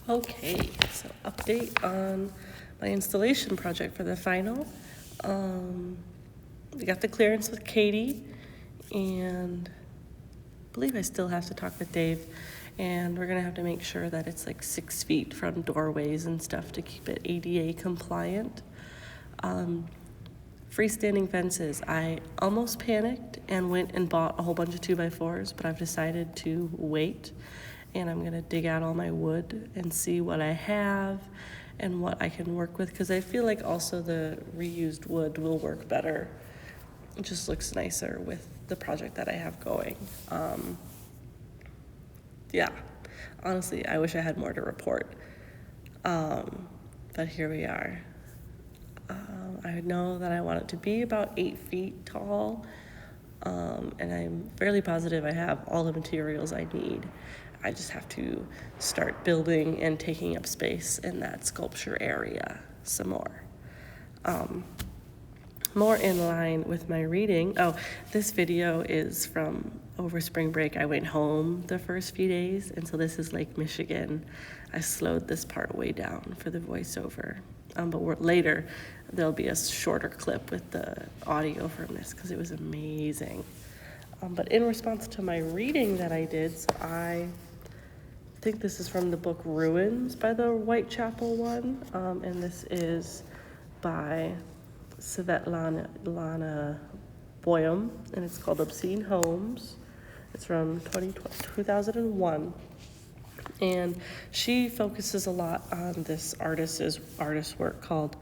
Okay, so update on my installation project for the final. We got the clearance with Katie, and I believe I still have to talk with Dave, and we're gonna have to make sure that it's like 6 feet from doorways and stuff to keep it ADA compliant. Freestanding fences, I almost panicked and went and bought a whole bunch of 2x4s, but I've decided to wait, and I'm gonna dig out all my wood and see what I have and what I can work with, because I feel like also the reused wood will work better. It just looks nicer with the project that I have going. Yeah, honestly, I wish I had more to report, but here we are. I know that I want it to be about 8 feet tall, and I'm fairly positive I have all the materials I need. I just have to start building and taking up space in that sculpture area some more. More in line with my reading. Oh, this video is from over spring break. I went home the first few days, and so this is Lake Michigan. I slowed this part way down for the voiceover. But later, there'll be a shorter clip with the audio from this because it was amazing. But in response to my reading that I did, so I think this is from the book Ruins by the Whitechapel one, and this is by Svetlana Boyum, and it's called Obscene Homes. It's from 2001. And she focuses a lot on this artist's work called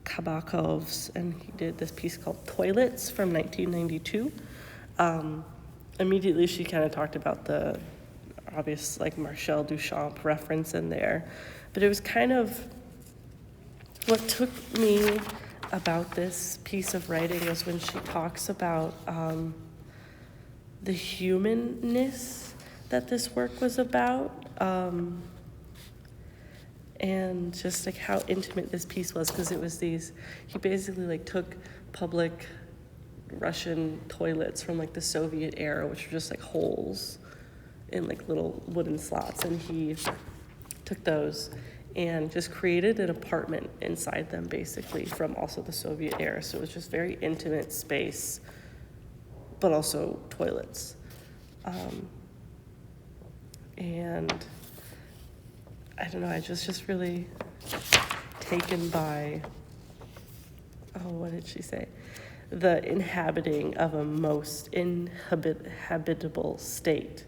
Kabakov's, and he did this piece called Toilets from 1992. Immediately she kind of talked about the obvious like Marcel Duchamp reference in there, but it was kind of what took me about this piece of writing was when she talks about the humanness that this work was about, and just like how intimate this piece was, because it was he basically like took public Russian toilets from like the Soviet era, which were just like holes in like little wooden slots, and he took those and just created an apartment inside them basically from also the Soviet era. So it was just very intimate space, but also toilets. And I don't know, I just really taken by, what did she say? The inhabiting of a most inhabitable state.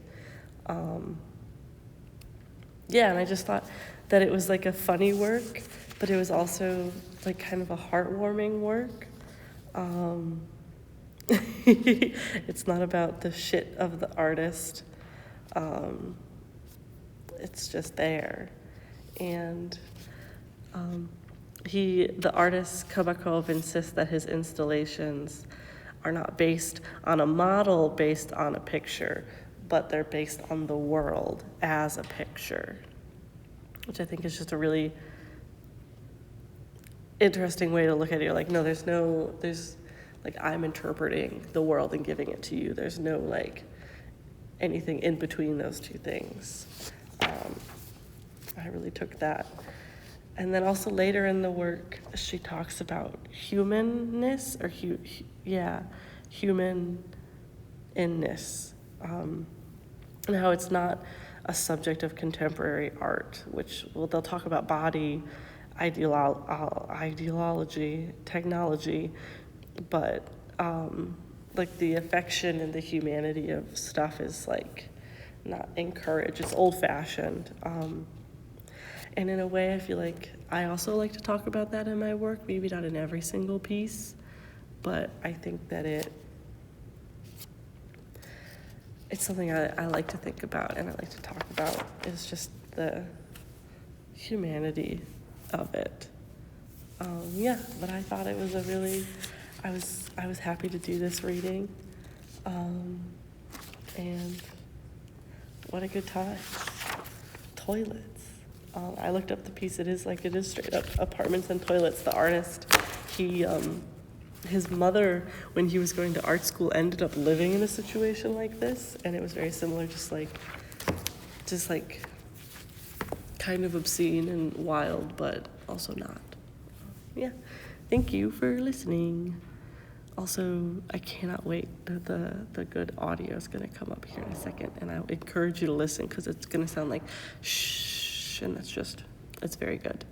Yeah, and I just thought that it was like a funny work, but it was also like kind of a heartwarming work. It's not about the shit of the artist. It's just there. And the artist Kabakov insists that his installations are not based on a model based on a picture, but they're based on the world as a picture, which I think is just a really interesting way to look at it. You're like, no, there's like, I'm interpreting the world and giving it to you. There's no like anything in between those two things. I really took that. And then also later in the work, she talks about humanness, or humanness, and how it's not a subject of contemporary art, which, well, they'll talk about body, ideology, technology, but like the affection and the humanity of stuff is like not encouraged. It's old-fashioned. And in a way, I feel like I also like to talk about that in my work, maybe not in every single piece, but I think that it's something I like to think about and I like to talk about, is just the humanity of it. Yeah, but I thought it was I was happy to do this reading, and what a good time. Toilets. I looked up the piece. It is straight up apartments and toilets. The artist, his mother, when he was going to art school, ended up living in a situation like this, and it was very similar, just like kind of obscene and wild, but also not. Yeah, thank you for listening. Also, I cannot wait. The good audio is going to come up here in a second, and I encourage you to listen because it's going to sound like shh, and it's very good.